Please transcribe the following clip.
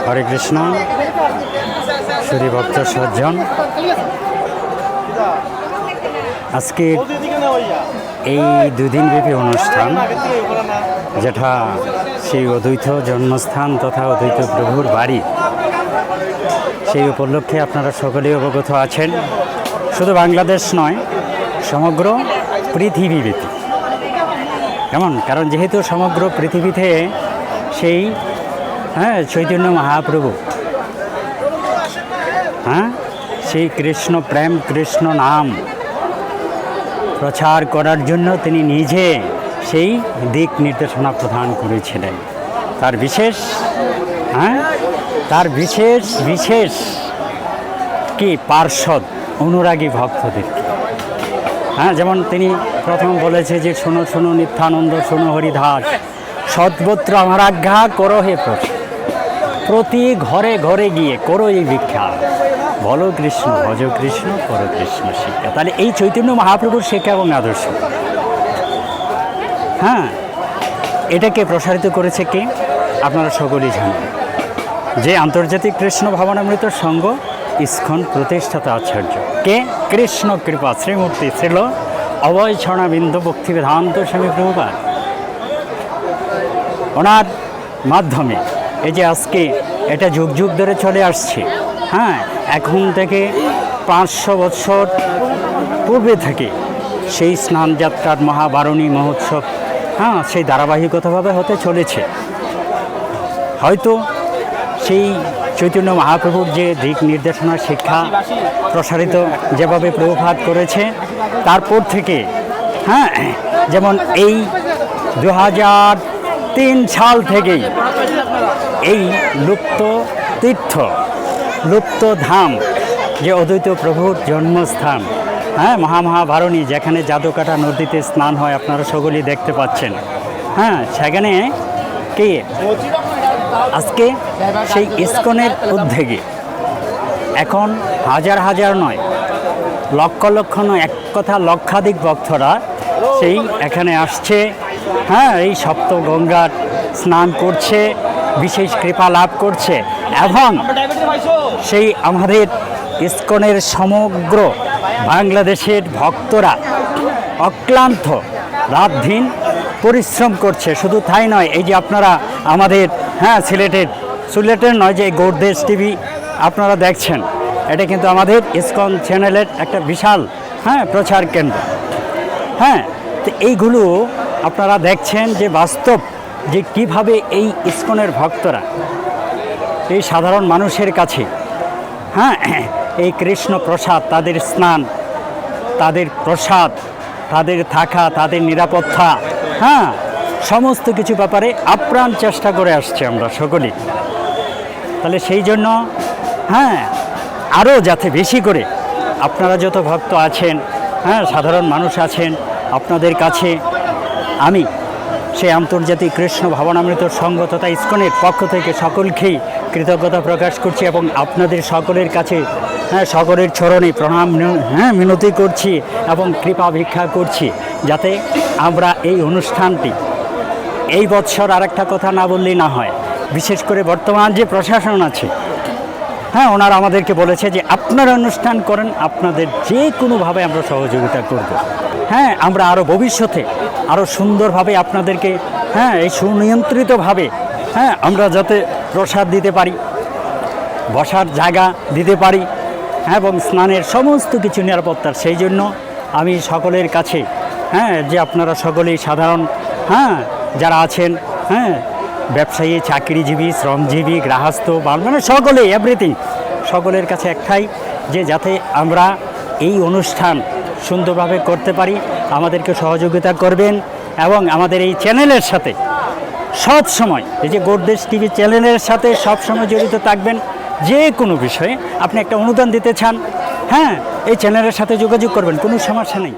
হরে কৃষ্ণ সুধী ভক্ত সজ্জন, আজকে এই দুদিনব্যাপী অনুষ্ঠান, যেটা সেই অদ্বৈত জন্মস্থান তথা অদ্বৈত প্রভুর বাড়ি, সেই উপলক্ষে আপনারা সকলেই অবগত আছেন। শুধু বাংলাদেশ নয়, সমগ্র পৃথিবীব্যাপী। কেমন? কারণ যেহেতু সমগ্র পৃথিবীতে সেই চৈতন্য মহাপ্রভু, সেই কৃষ্ণ প্রেম, কৃষ্ণ নাম প্রচার করার জন্য তিনি নিজে সেই দিক নির্দেশনা প্রদান করেছিলেন তার বিশেষ কি পার্ষদ অনুরাগী ভক্তদেরকে। যেমন তিনি প্রথম বলেছে যে শোনো শোনো নিত্যানন্দ, শোনো হরিদাস, সর্বত্র আমার আজ্ঞা করো হে প্রভু, প্রতি ঘরে ঘরে গিয়ে করো এই ভিক্ষা, বলো কৃষ্ণ, ভজ কৃষ্ণ, করো কৃষ্ণ শিক্ষা। তাহলে এই চৈতন্য মহাপ্রভুর শিক্ষা এবং আদর্শ, এটাকে প্রসারিত করেছে কে? আপনারা সকলেই জানেন যে আন্তর্জাতিক কৃষ্ণ ভাবনামৃত সংঘ ইস্কন প্রতিষ্ঠাতা আচার্য কে? কৃষ্ণ কৃপা শ্রীমূর্তি শ্রীল অভয় ছড়াবিন্দ ভক্তি বেদান্ত স্বামী প্রভুপাদ। ওনার মাধ্যমে এই যে আজকে এটা যুগ যুগ ধরে চলে আসছে, এখন থেকে 500 বছর পূর্বে থেকে সেই স্নানযাত্রার মহাবারণী মহোৎসব সেই ধারাবাহিকতাভাবে হতে চলেছে। হয়তো সেই চৈতন্য মহাপ্রভুর যে দিক নির্দেশনা শিক্ষা প্রসারিত যেভাবে প্রভুপাদ করেছে, তারপর থেকে যেমন এই 2003 সাল থেকেই এই লুপ্ত তীর্থ, লুপ্ত ধাম, যে অদ্বৈত প্রভুর জন্মস্থান, মহাভারণী, যেখানে জাদুকাটা নদীতে স্নান হয়, আপনারা সকলেই দেখতে পাচ্ছেন। সেখানে কি আজকে সেই ইস্কনের উদ্যোগে এখন হাজার হাজার নয়, লক্ষ লক্ষ নয়, এক কথা লক্ষাধিক ভক্তরা সেই এখানে আসছে, এই সপ্ত গঙ্গার স্নান করছে, বিশেষ কৃপা লাভ করছে। এবং সেই আমাদের ইস্কনের সমগ্র বাংলাদেশের ভক্তরা অক্লান্ত রাত দিন পরিশ্রম করছে। শুধু তাই নয়, এই যে আপনারা আমাদের সিলেটের নয়, যে গৌরদেশ টিভি আপনারা দেখছেন, এটা কিন্তু আমাদের ইস্কন চ্যানেলের একটা বিশাল প্রচার কেন্দ্র। তো এইগুলো আপনারা দেখছেন যে বাস্তব যে কিভাবে এই ইস্কনের ভক্তরা এই সাধারণ মানুষের কাছে এই কৃষ্ণ প্রসাদ, তাদের স্নান, তাদের প্রসাদ, তাদের থাকা, তাদের নিরাপত্তা, সমস্ত কিছু ব্যাপারে আপ্রাণ চেষ্টা করে আসছে আমরা সকলেই। তাহলে সেই জন্য আরও যাতে বেশি করে আপনারা যত ভক্ত আছেন, সাধারণ মানুষ আছেন, আপনাদের কাছে আমি সেই আন্তর্জাতিক কৃষ্ণ ভাবনামৃত সংঘ তথা ইস্কনের পক্ষ থেকে সকলকেই কৃতজ্ঞতা প্রকাশ করছি এবং আপনাদের সকলের কাছে সকলের চরণে প্রণাম মিনতি করছি এবং কৃপা ভিক্ষা করছি, যাতে আমরা এই অনুষ্ঠানটি এই বৎসর আর একটা কথা না বললেই না হয়। বিশেষ করে বর্তমান যে প্রশাসন আছে, ওনারা আমাদেরকে বলেছে যে আপনারা অনুষ্ঠান করেন, আপনাদের যে কোনোভাবে আমরা সহযোগিতা করব। আমরা আরও ভবিষ্যতে আরও সুন্দরভাবে আপনাদেরকে এই সুনিয়ন্ত্রিতভাবে আমরা যাতে প্রসাদ দিতে পারি, বসার জায়গা দিতে পারি এবং স্নানের সমস্ত কিছু নিরাপত্তার, সেই জন্য আমি সকলের কাছে যে আপনারা সকলেই সাধারণ যারা আছেন, ব্যবসায়ী, চাকরিজীবী, শ্রমজীবী, গৃহস্থ, মানে সকলেই এভরিথিং, সকলের কাছে একটাই যে যাতে আমরা এই অনুষ্ঠান সুন্দরভাবে করতে পারি, আমাদেরকে সহযোগিতা করবেন এবং আমাদের এই চ্যানেলের সাথে সব সময়, এই যে গৌরদেশ টিভি চ্যানেলের সাথে সব সময় জড়িত থাকবেন। যে কোনো বিষয়ে আপনি একটা অনুদান দিতে চান, এই চ্যানেলের সাথে যোগাযোগ করবেন, কোনো সমস্যা নেই।